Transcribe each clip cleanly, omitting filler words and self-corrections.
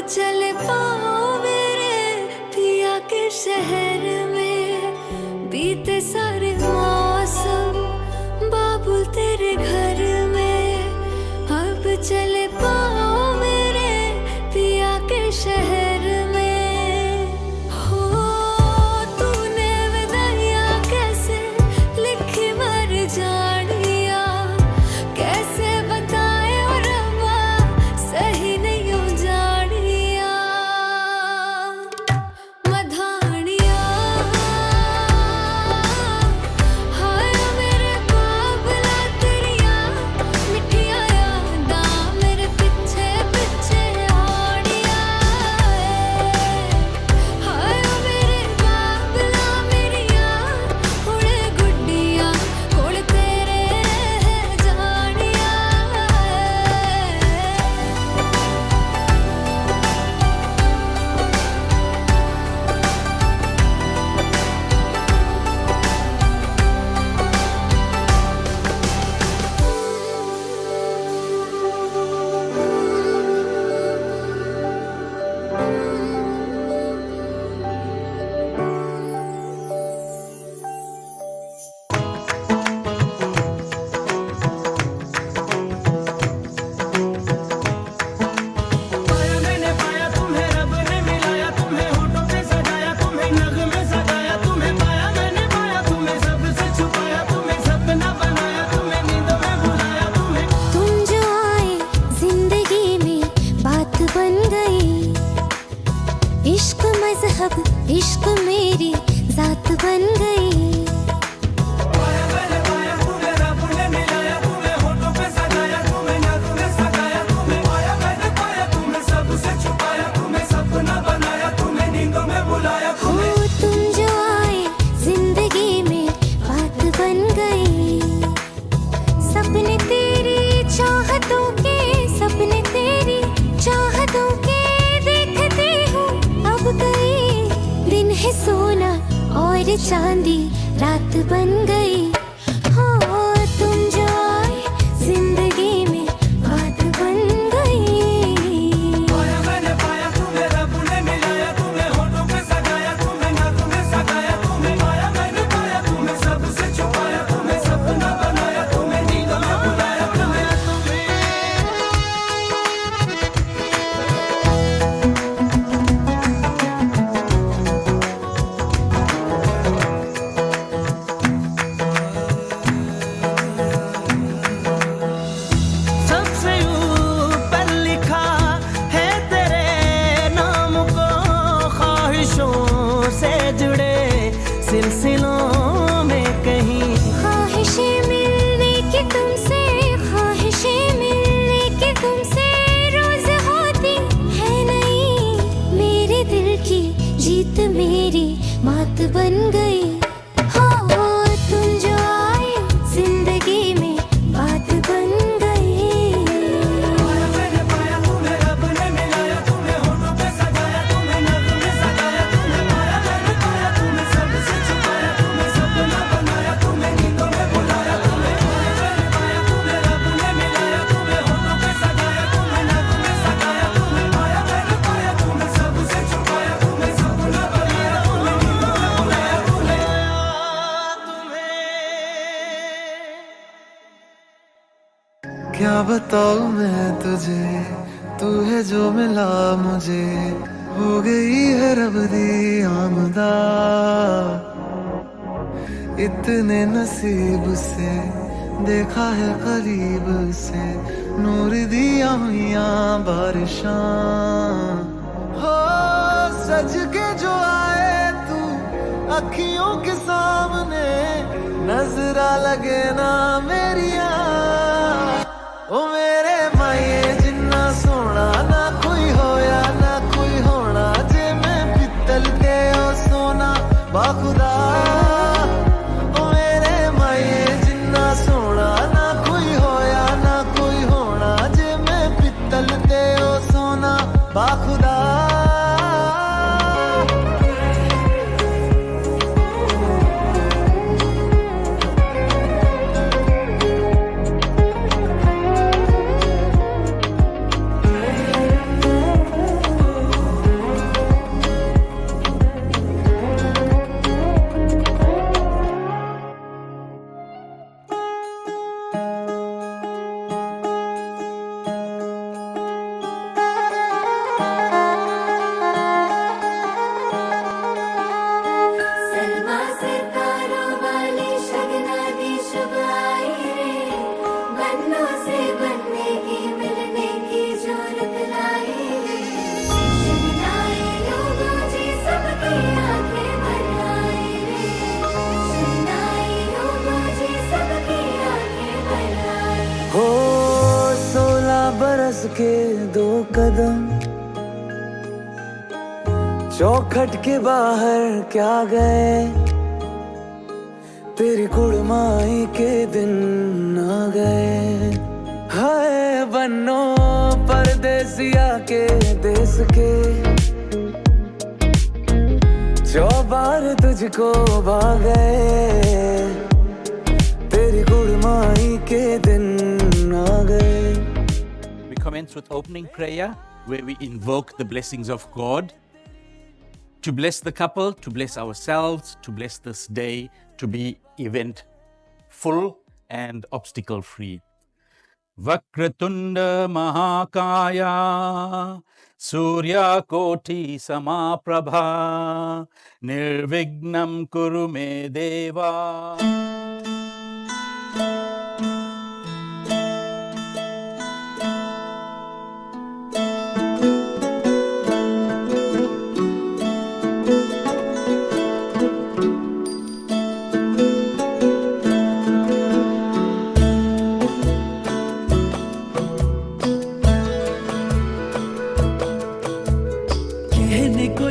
चले पाओ मेरे पिया के शहर में, बीते सारे मौसम बाबुल तेरे घर में। अब चले पाओ मेरे पिया के शहर में। हो तूने विदाइयाँ कैसे लिखी मर जानिया, कैसे बताए और रब्बा सही नहीं हो जानिया। मधानिया हाय मेरे बाबला तेरिया मिठिया यादां मेरे पिछे पिछे आड़िया। हाय मेरे बाबला मेरिया हुणे गुड्डिया कोल तेरे रह जानिया। पाया मैंने पाया तुम्हें, रब ने मिलाया तुम्हें, होठों पे सजाया तुम्हें, नगमे सजाया तुम्हें। पाया मैंने पाया तुम्हें, सबसे छुपाया तुम्हें, सपना बनाया तुम्हें, नींदों में बुलाया तुम्हें। तुम जो आए जिंदगी में बात बन गई, इश्क मजहब इश्क मेरी जात बन गई। पाया मैंने पाया तुम्हें, रब ने मिलाया तुम्हें, होठों पे सजाया तुम्हें, नगमे सजाया तुम्हें। पाया मैंने पाया तुम्हें, सबसे छुपाया तुम्हें, सपना बनाया तुम्हें, नींदों में बुलाया हो तुम्हें। तुम जो आए जिंदगी में बात बन गई, सपने तेरी चाहतों के, सपने तेरी चाहतों के देखती हूँ अब गई। दिन है सोना और चांदी रात बन गई। हो तुम जो आए जिंदगी में बात बन गई। पाया मैंने पाया तुम्हें, रब ने मिलाया तुम्हें, होठों पे सजाया तुम्हें, नगमे सजाया तुम्हें। पाया मैंने पाया तुम्हें, सबसे छुपाया तुम्हें, सपना बनाया तुम्हें, नींदों में बुलाया तुम्हें। सबसे ऊपर लिखा है तेरे नाम को, ख्वाहिशों से जुड़े सिलसिलों में कहीं। ख्वाहिशें मिलने की तुमसे, ख्वाहिशें मिलने की तुमसे रोज होती है नहीं। मेरे दिल की जीत मेरी मात बन गई। हो तुम जो आए जिंदगी में बात बन गई। पाया मैंने पाया तुम्हें, रब ने मिलाया तुम्हें, होठों पे सजाया तुम्हें, नगमे सजाया तुम्हें। पाया मैंने पाया तुम्हें, सबसे छुपाया तुम्हें, सपना बनाया तुम्हें, नींदों में बुलाया तुम्हें। पाया मैंने पाया तुम्हें, रब ने मिलाया तुम्हें, होठों पे सजाया तुम्हें, नगमे सजाया तुम्हें। पाया मैंने पाया तुम्हें, सबसे छुपाया तुम्हें, सपना बनाया तुम्हें, नींदों में बुलाया तुम्हें। क्या बताऊं मैं तुझे, तू है जो मिला मुझे, हो गई है रब दी आमदा। इतने नसीब से देखा है करीब से, नूर दिया हुइया बारिशां। हो सज के जो आए तू अखियों के सामने, नजरा लगे ना मेरिया। ओ मेरे माये जिन्ना सोना ना कोई होया ना कोई होना, जे मैं पित्तल ते ओ सोना बाखुदा। ओ मेरे माये जिन्ना सोना ना कोई होया ना कोई होना, जे मैं पित्तल ते ओ सोना बाखुदा। कदम, चौखट के बाहर क्या गए, तेरी कुड़माई के दिन आ गए। हाय बन्नो परदेसिया के देश के, चौबार तुझको भागे, तेरी गुड़माई के दिन आ गए। We commence with opening prayer where we invoke the blessings of God to bless the couple, to bless ourselves, to bless this day, to be eventful and obstacle free. Vakratunda Mahakaya Surya Koti Samaprabha Nirvignam Kuru Me Deva.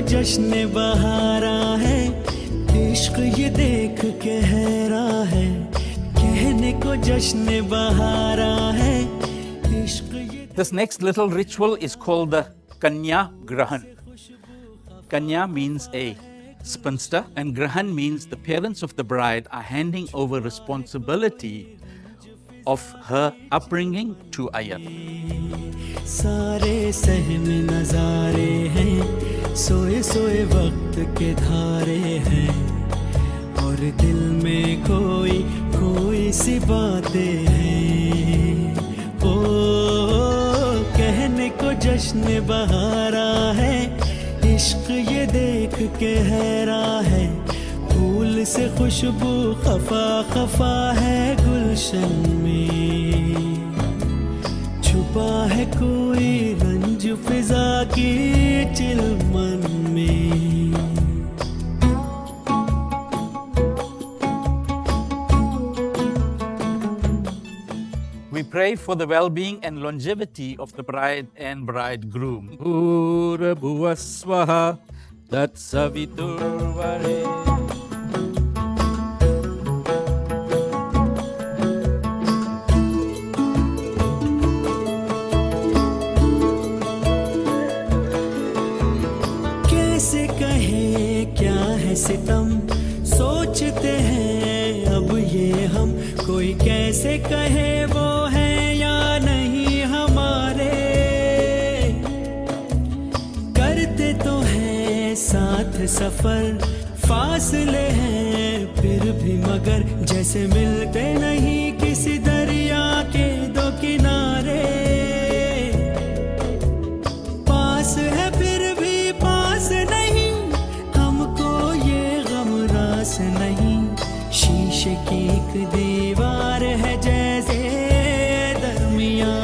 जश्न बहारा है, इश्क ये देख के हैरा है। कहने को जश्न बहारा है, इश्क ये। This next little ritual is called the Kanya Grahan. Kanya means a spinster and Grahan means the parents of the bride are handing over responsibility of her upbringing to Ayan. सारे सहम नजारे हैं, सोए सोए वक्त के धारे हैं, और दिल में कोई कोई सी बातें हैं। ओ कहने को जश्न बहारा है, इश्क ये देख के हैरा है। फूल से खुशबू खफा खफा है गुलशन में, छुपा है कोई रंज फिजा की चिलमन में। We pray for the well-being and longevity of the bride and bridegroom. Bhura Bhuva Swaha Tat Saviturvare. सितम सोचते हैं अब ये हम, कोई कैसे कहे वो है या नहीं हमारे। करते तो हैं साथ सफर, फासले हैं फिर भी मगर, जैसे मिलते नहीं किसी दरिया के दो किनारे। पास है फिर भी पास नहीं, नहीं शीशे की एक दीवार है जैसे दरमियां।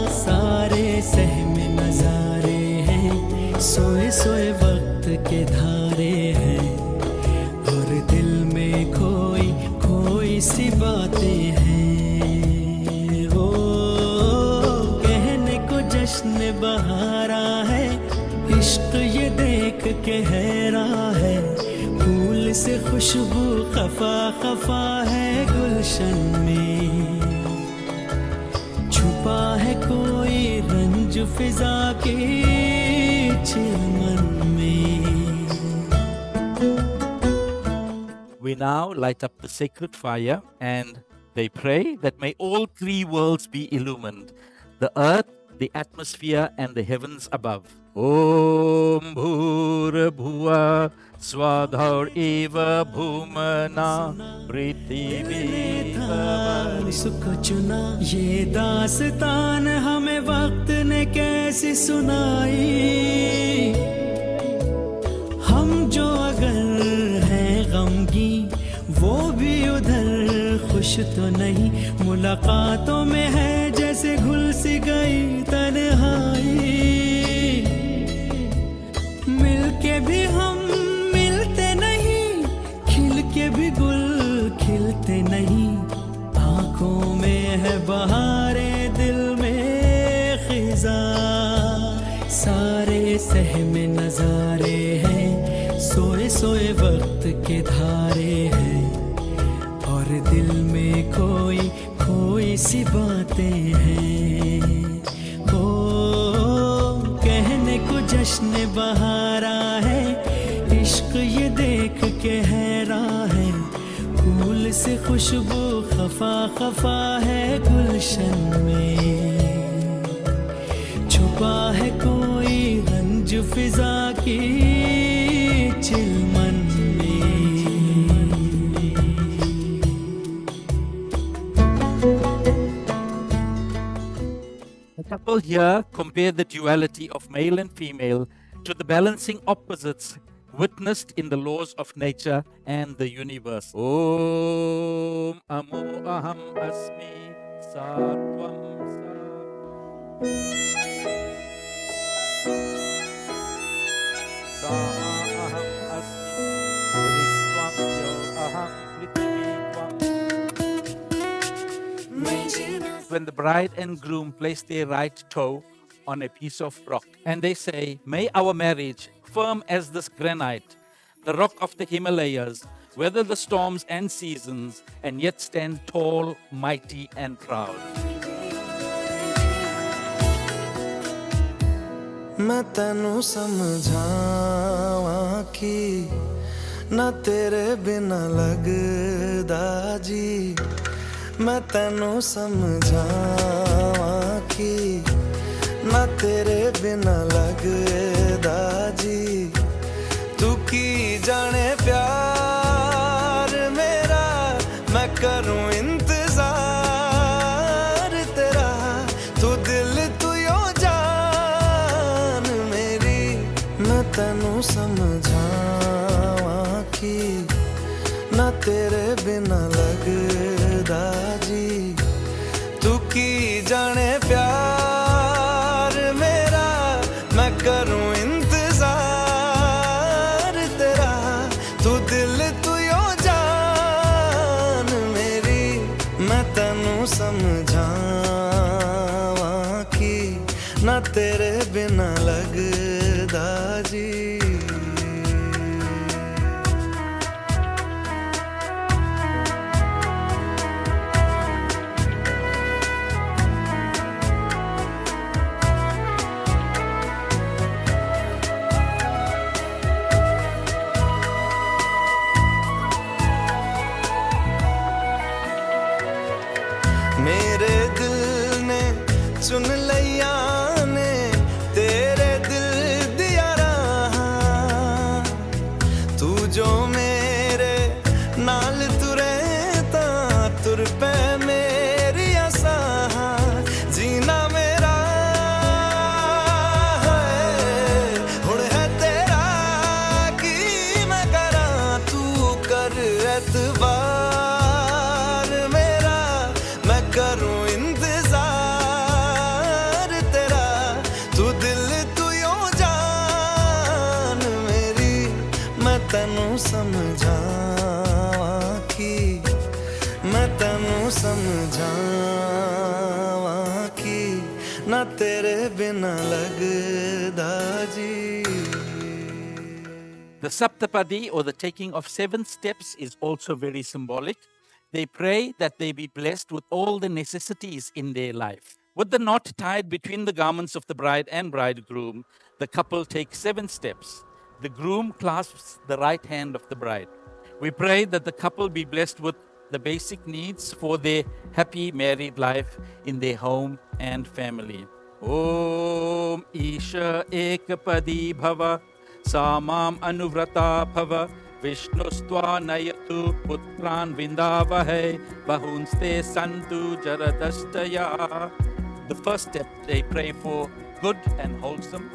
सारे सहम नजारे हैं, सोए सोए वक्त के धारे हैं, और दिल में कोई कोई सी बातें हैं। ओ कहने को जश्न बहारा है, इश्क ये देख के हैरा है। फूल से खुशबू खफा खफा है गुलशन में, छुपा है कोई रंज फिजा के चिलमन में। We now light up the sacred fire and they pray that may all three worlds be illumined, the earth, the atmosphere and the heavens above. Om Bhura Bhuva Swadhaur Eva Bhumana Prithivi सुख चुना। ये दास्तान हमें वक्त ने कैसी सुनाई, हम जो अगर हैं गमगी वो भी उधर खुश तो नहीं। मुलाकातों में है जैसे घुल सी गई तन्हाई, मिलके भी हम मिलते नहीं, खिल के भी गुल खिलते नहीं। आंखों में है बहारे, दिल में खिज़ां। सारे सहमे नजारे हैं, सोए सोए वक्त के धारे हैं, और दिल में खोई खोई सी बातें हैं। हो कहने को जश्न बहारा है, इश्क ये देख के हैरान है, फूल से खुशबू खफा खफा है गुलशन में, छुपा है कोई रंज फिजा की चिलमन में। The couple here compare the duality of male and female to the balancing opposites witnessed in the laws of nature and the universe. Om Amo Aham Asmi Satvam Sama Aham Asmi Ritvam Yo Aham Prithvi Tvam. When the bride and groom place their right toe on a piece of rock and they say, "May our marriage, firm as this granite, the rock of the Himalayas, weather the storms and seasons, and yet stand tall, mighty, and proud." मैं तैनू समझावां कि ना तेरे बिना लगदा जी, मैं तैनू समझावां कि ना तेरे बिना लगदा जी, तू की जाने प्यार मेरा, मैं करूं इंतजार तेरा, तू दिल तू यो जान मेरी, मैं तैनू समझावां कि ना तेरे बिना लगदा जी, तू की जाने प्यार मेरा, मैं करूं इंतजार तेरा, तू दिल तू यो जान मेरी, मैं तैनू समझावां कि ना तेरे बिना लगदा जी। मेरे दिल ने चुन लिया ने तेरे दिल दिया रहा, तू जो मेरे नाल तुरे ता तुर पे मेरी आसा, जीना मेरा है हुण है तेरा की मैं करा, तू कर एतबार मेरा, मैं करूं इंतजार तेरा, तू दिल तू यो जान मेरी, मैं तैनू समझावां कि, मैं तैनू समझावां कि ना तेरे बिना लगदा जी। The Saptapadi, or the taking of 7 steps, is also very symbolic. They pray that they be blessed with all the necessities in their life. With the knot tied between the garments of the bride and bridegroom, the couple takes 7 steps. The groom clasps the right hand of the bride. We pray that the couple be blessed with the basic needs for their happy married life in their home and family. Om Isha Ekapadi Bhava Samam Anuvrata Bhava Vishnustva Nayatu Putran Vindavahe Bahunste Santu Jaradastaya. The first step, they pray for good and wholesome.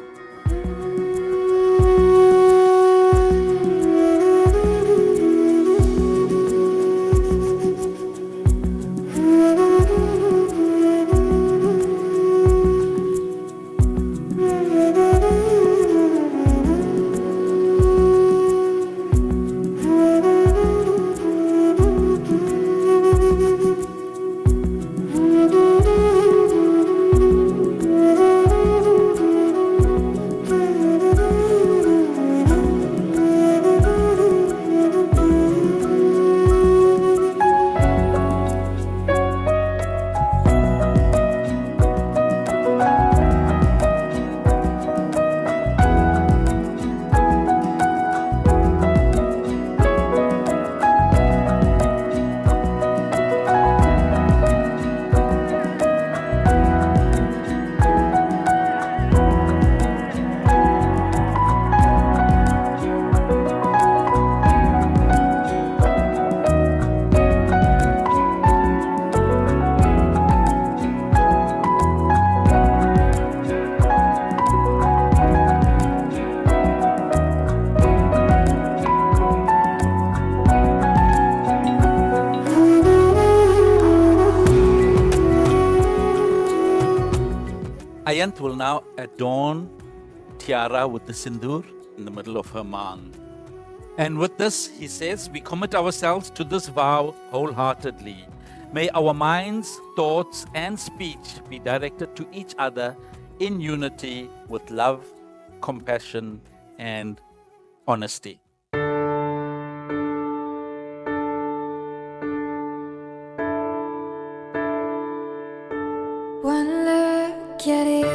Ayant will now adorn Tiara with the sindoor in the middle of her mang. And with this, he says, we commit ourselves to this vow wholeheartedly. May our minds, thoughts, and speech be directed to each other in unity with love, compassion, and honesty. One look at you,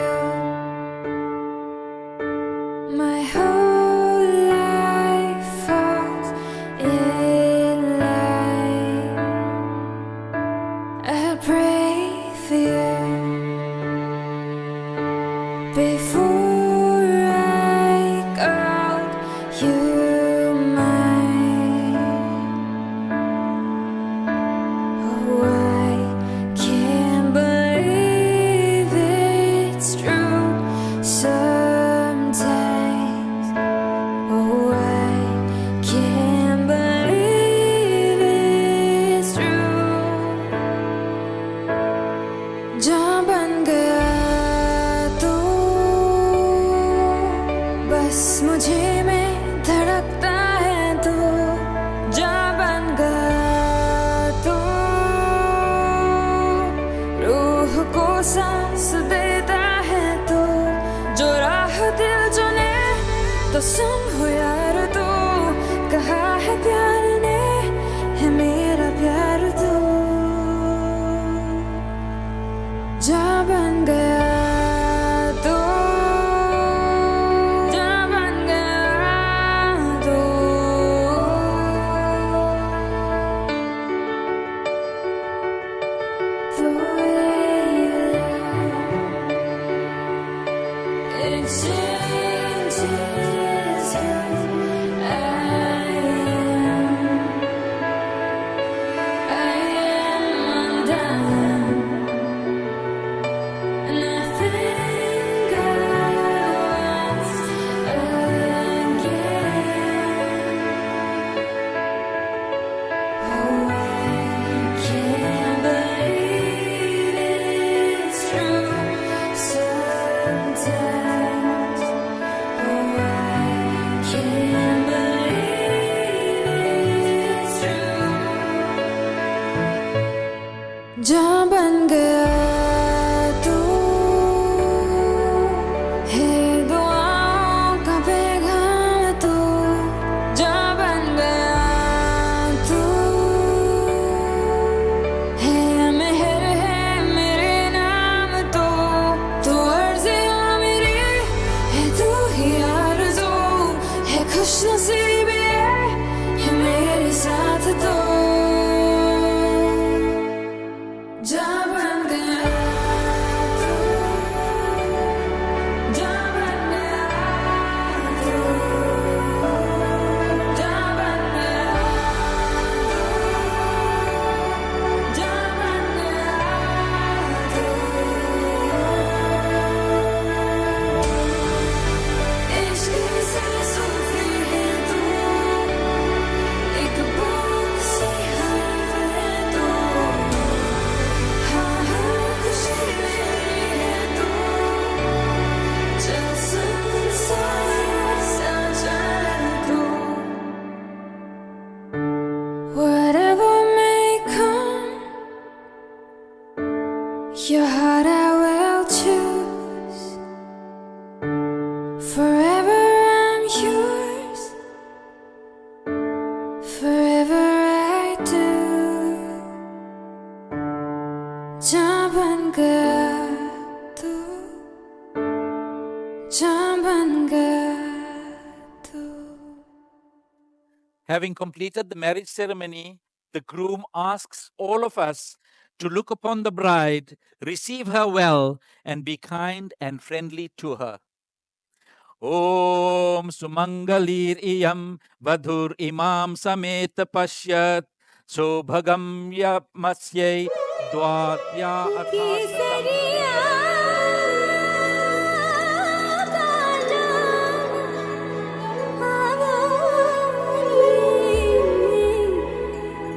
my whole life falls in line. I pray for you before I call you mine. Oh, I can't believe it's true sometimes. Oh, I can't believe it's true. जहाँ बन गया तू, बस मुझे में धड़कता है तू. जहाँ बन गया तू, रूह को सांस देता है तू. जो राह दिल चुने तो सुन हो यार तू. कहा है प्यार ने है मेरा प्यार तू. जा बन गया तू, जा बन गया तू. The way you love, it changes who I am undone. And I think once again. Oh, I can't believe it's true sometimes. Oh, I can't believe it's true. जहाँ बन गया तू, है दुआओं का पैगाम तू. जहाँ बन गया तू, है मेहर है मेरे नाम तो. तू अर्ज़ियाँ मेरी है, तू ही आरज़ू है. खुशनसीबी है मेरे साथ तो. जहाँ बन गया तू, जहाँ बन गया तू, जहाँ बन गया तू, जहाँ बन गया तू. इश्क से सूफी है तू, एक बूंद सी हर्फ है तू. हाँ हाँ खुशी मेरी है तू. चल सुन सा चल तू. Whatever may come, your heart I will choose. Forever I'm yours, forever I do. जहाँ बन गया तू, जहाँ बन गया तू. Having completed the marriage ceremony, the groom asks all of us to look upon the bride, receive her well, and be kind and friendly to her. Om Sumangalir Iyam Vadhur Imam Samet Pashyat Sobhagam Yapmasyai Dvatya Athasatam.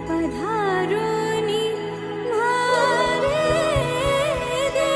पधारोनी मारे दे.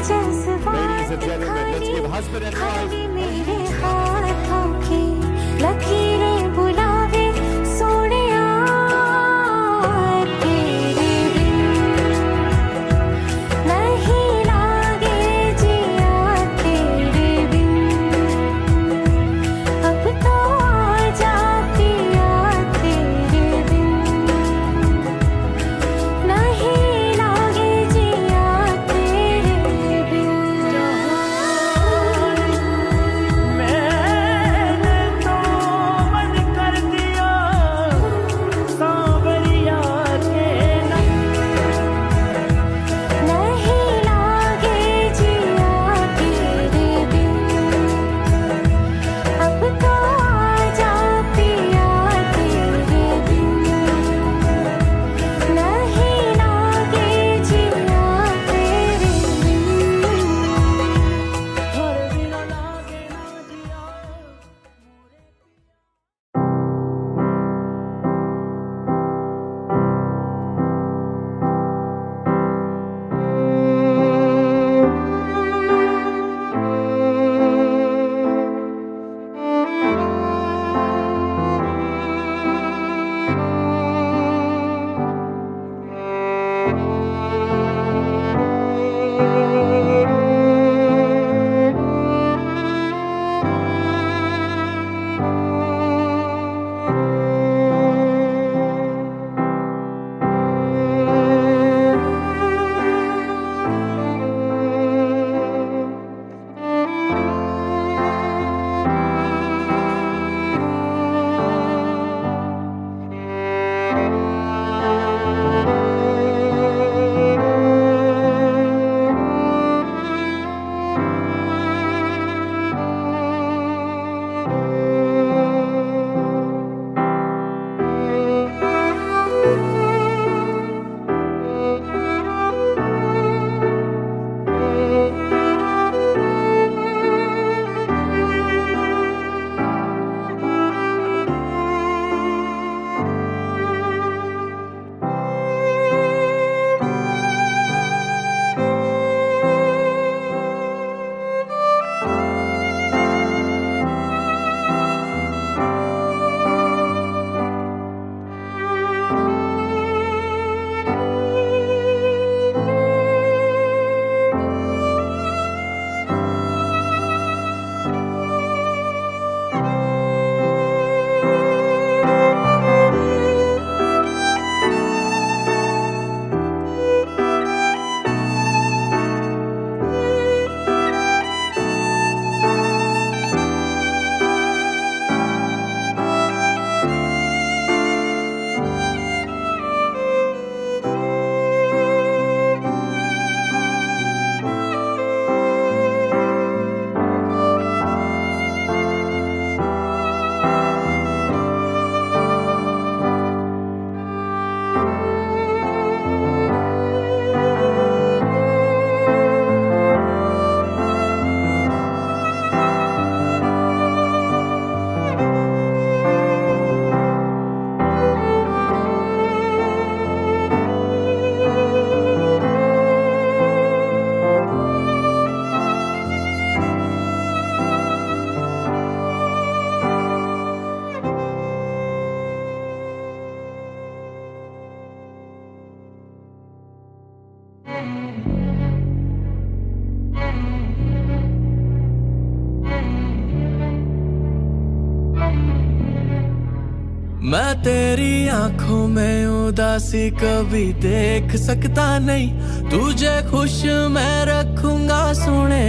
जज्बात खाली मेरे हाथों की लकीरें बुलावे सोनिया तेरे बिन नहीं लागे जिया तेरे बिन अब तो आजा पिया तेरे बिन नहीं लागे जिया तेरे बिन मैंने तो मन कर दिया सांवरिया के नहीं लागे जिया तेरे बिन अब तो आजा पिया तेरे बिन नहीं लागे जिया तेरे बिन हर बिना लागे ना जिया मैं तेरी आंखों में उदासी कभी देख सकता नहीं, तुझे खुश मैं रखूंगा सोने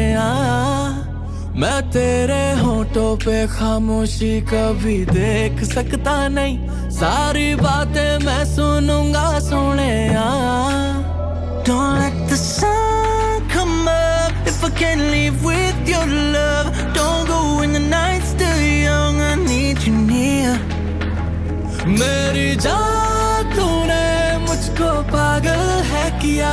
मैं तेरे होठों पे खामोशी कभी देख सकता नहीं, सारी बातें मैं सुनूंगा सोने Don't let the sun come up if I can't live with your love. Don't go when the night's still young, I need you near. मेरी जान तूने मुझको पागल है किया,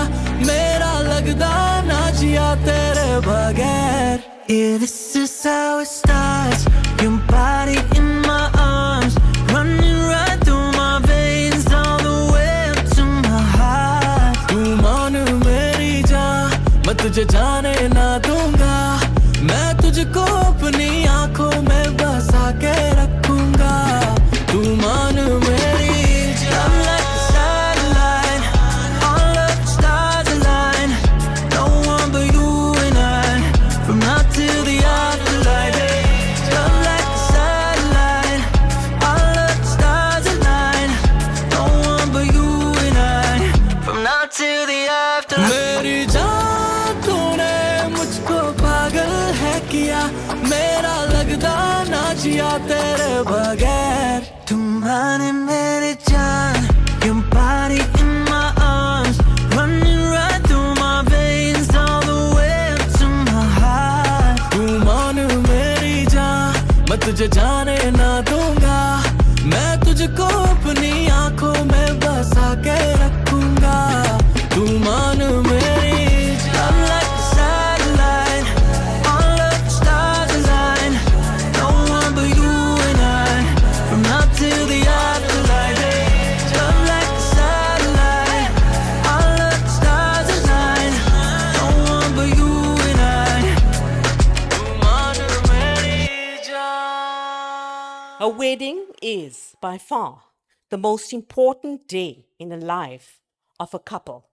मेरा लगदा ना जिया तेरे बगैर. Yeah, this is how it starts. Your body in my arms, running right through my veins, all the way up to my heart. तू मान मेरी जान, मत तुझे जाने ना दूंगा, मैं तुझको अपनी आंखों में बसा के रखूंगा, तू मान मेरी जान। Like a satellite, all of the stars align, no one but you and I, from now till the afterlife. Love like a satellite, all of the stars align, no one but you and I, from now till the afterlife. मेरी जान तूने मुझको पागल है किया, मेरा लगदा ना जिया तेरे बगैर। तुम्हारे मेरे जान, your body in my arms, running right through my veins, all the way up to my heart. तू मान मेरी जान, मैं तुझे जाने ना दूंगा, मैं तुझको अपनी आंखों में बसा के रखूंगा, तू मान मेरी जान। Like a satellite, all of the stars align, no one but you and I, from now till the afterlife. Love like a satellite, all of the stars align, no one but you and I, tu maan meri jaan. A wedding is by far the most important day in the life of a couple.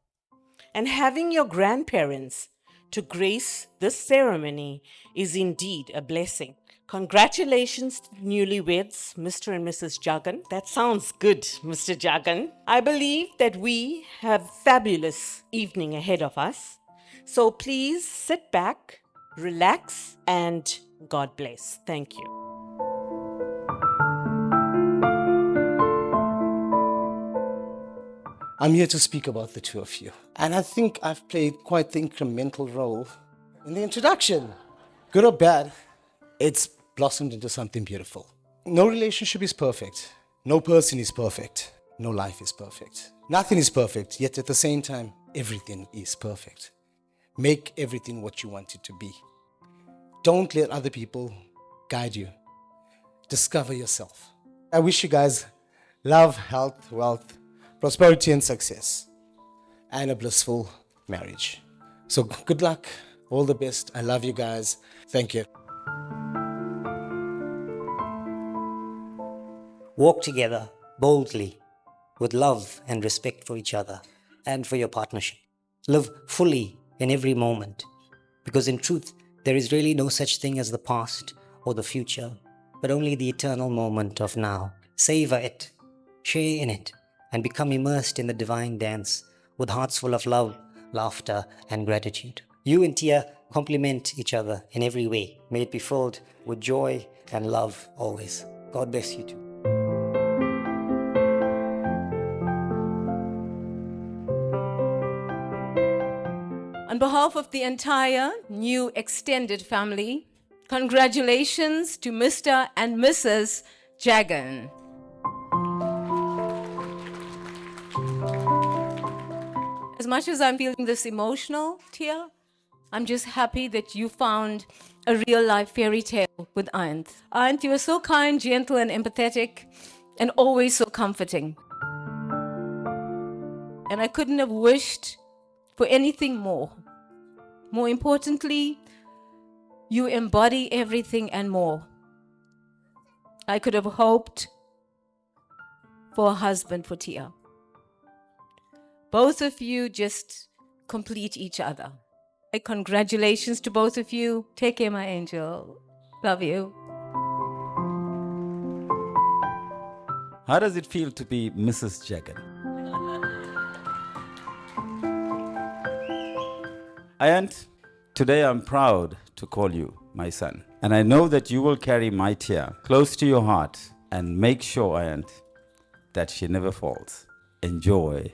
And having your grandparents to grace this ceremony is indeed a blessing. Congratulations to the newlyweds, Mr. and Mrs. Jagan. That sounds good, Mr. Jagan. I believe that we have a fabulous evening ahead of us. So please sit back, relax, and God bless. Thank you. I'm here to speak about the two of you. And I think I've played quite the incremental role in the introduction. Good or bad, it's blossomed into something beautiful. No relationship is perfect. No person is perfect. No life is perfect. Nothing is perfect, yet at the same time, everything is perfect. Make everything what you want it to be. Don't let other people guide you. Discover yourself. I wish you guys love, health, wealth, prosperity and success, and a blissful marriage. So good luck, all the best. I love you guys. Thank you. Walk together boldly with love and respect for each other and for your partnership. Live fully in every moment, because in truth, there is really no such thing as the past or the future, but only the eternal moment of now. Savor it, share in it, and become immersed in the divine dance with hearts full of love, laughter, and gratitude. You and Tia complement each other in every way. May it be filled with joy and love always. God bless you too. On behalf of the entire new extended family, congratulations to Mr. and Mrs. Jagan. As much as I'm feeling this emotional, Tia, I'm just happy that you found a real-life fairy tale with Ayant. Ayant, you were so kind, gentle, and empathetic, and always so comforting. And I couldn't have wished for anything more. More importantly, you embody everything and more. I could have hoped for a husband for Tia. Both of you just complete each other. Congratulations to both of you. Take care, my angel. Love you. How does it feel to be Mrs. Jagan? Ayant, today I'm proud to call you my son. And I know that you will carry my Tia close to your heart and make sure, Ayant, that she never falls. Enjoy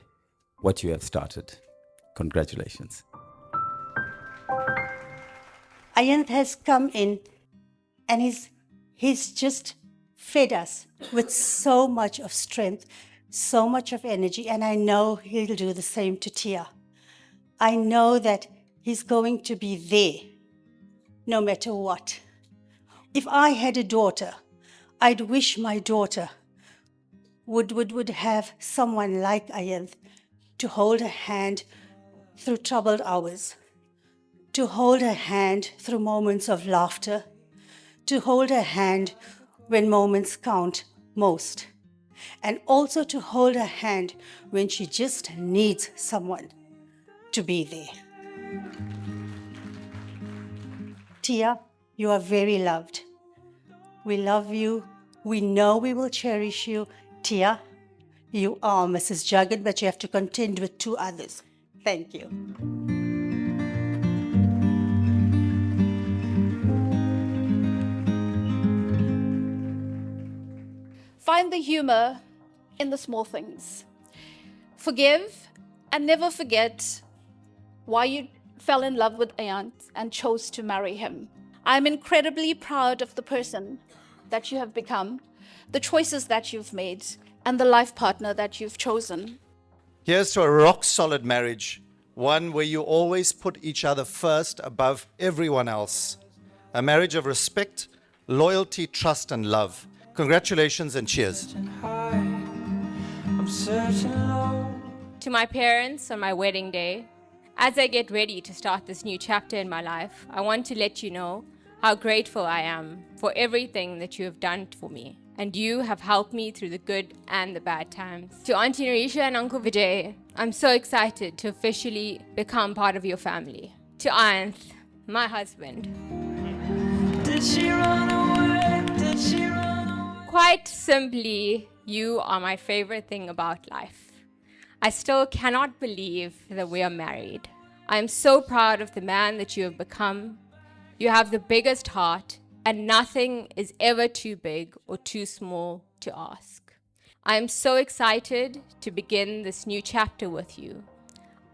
what you have started. Congratulations. Ayant has come in and he's just fed us with so much of strength, so much of energy, and I know he'll do the same to Tia. I know that he's going to be there no matter what. If I had a daughter, I'd wish my daughter would have someone like Ayant to hold her hand through troubled hours. to hold her hand through moments of laughter, to hold her hand when moments count most, and also to hold her hand when she just needs someone to be there. Tia, you are very loved. We love you. We know we will cherish you. Tia, you are Mrs. Jagan, but you have to contend with 2 others. Thank you. Find the humor in the small things. Forgive and never forget why you fell in love with Ayant and chose to marry him. I'm incredibly proud of the person that you have become, the choices that you've made, and the life partner that you've chosen. Here's to a rock-solid marriage, one where you always put each other first above everyone else. A marriage of respect, loyalty, trust, and love. Congratulations and cheers. I'm searching low. To my parents on my wedding day, as I get ready to start this new chapter in my life, I want to let you know how grateful I am for everything that you have done for me. And you have helped me through the good and the bad times. To Auntie Narisha and Uncle Vijay, I'm so excited to officially become part of your family. To Anth, my husband. Did she run away? Did she run away? Quite simply, you are my favorite thing about life. I still cannot believe that we are married. I am so proud of the man that you have become. You have the biggest heart, and nothing is ever too big or too small to ask. I am so excited to begin this new chapter with you.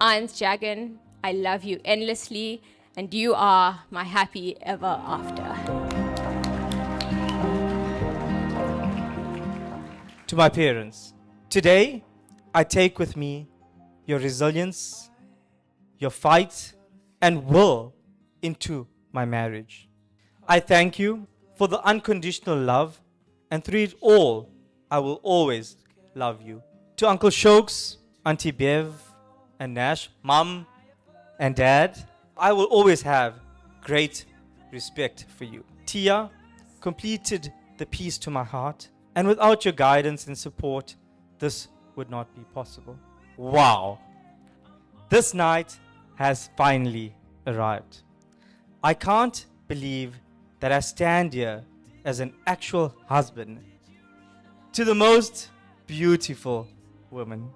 Anth Jagan, I love you endlessly, and you are my happy ever after. To my parents, today I take with me your resilience, your fight, and will into my marriage. I thank you for the unconditional love, and through it all, I will always love you. To Uncle Shokes, Auntie Bev, and Nash, Mom and Dad, I will always have great respect for you. Tia completed the piece to my heart, and without your guidance and support, this would not be possible. Wow! This night has finally arrived. I can't believe that I stand here as an actual husband to the most beautiful woman.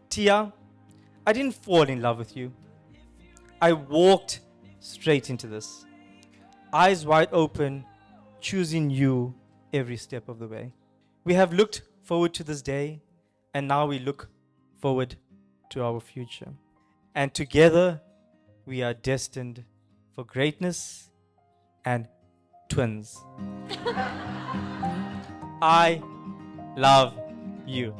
Tia, I didn't fall in love with you. I walked straight into this, eyes wide open, choosing you every step of the way. We have looked forward to this day, and now we look forward to our future. And together, we are destined for greatness and twins. I love you.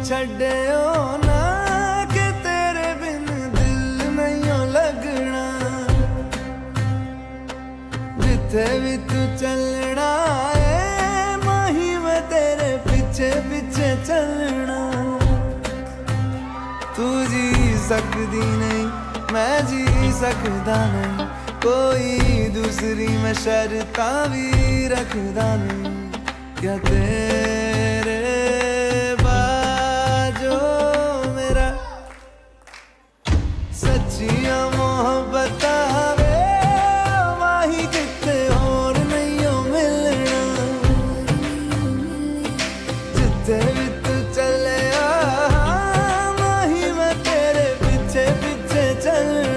ਛੱਡਿਓ ਨਾ ਕਿ ਤੇਰੇ ਬਿਨ ਦਿਲ ਨਹੀਂ ਲੱਗਣਾ ਜਿੱਥੇ ਵੀ ਤੂੰ ਚੱਲਣਾ ਏ ਮਾਹੀ ਮੈਂ ਤੇਰੇ ਪਿੱਛੇ ਪਿੱਛੇ ਚੱਲਣਾ ਤੂੰ ਜੀ ਸਕਦੀ ਨਹੀਂ ਮੈਂ ਜੀ ਸਕਦਾ ਨਹੀਂ ਕੋਈ ਦੂਸਰੀ ਮੈਂ ਸ਼ਰਤਾਂ ਵੀ ਰੱਖਦਾ ਨਹੀਂ क्या तेरे बाजो मेरा सच्चियां मोहब्बत वे माही किते और नहीं मिलना जिथे भी तू चले माही मैं तेरे पीछे पीछे चलना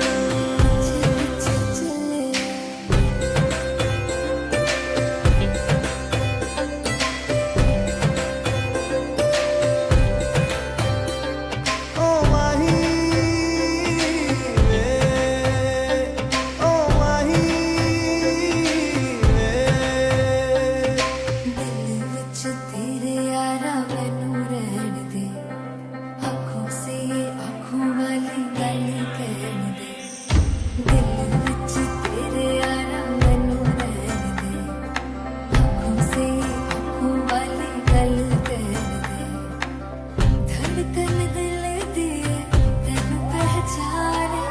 धड़कन दिल दिए तेन पहचाने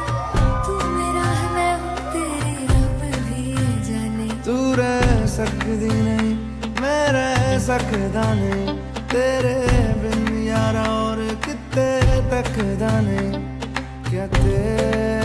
तू मेरा है मैं हूँ तेरी रब भी ये जाने तू रह सकदी नहीं मैं रह सकदा नहीं तेरे बिन यारा और किते तकदा नहीं क्या तेरे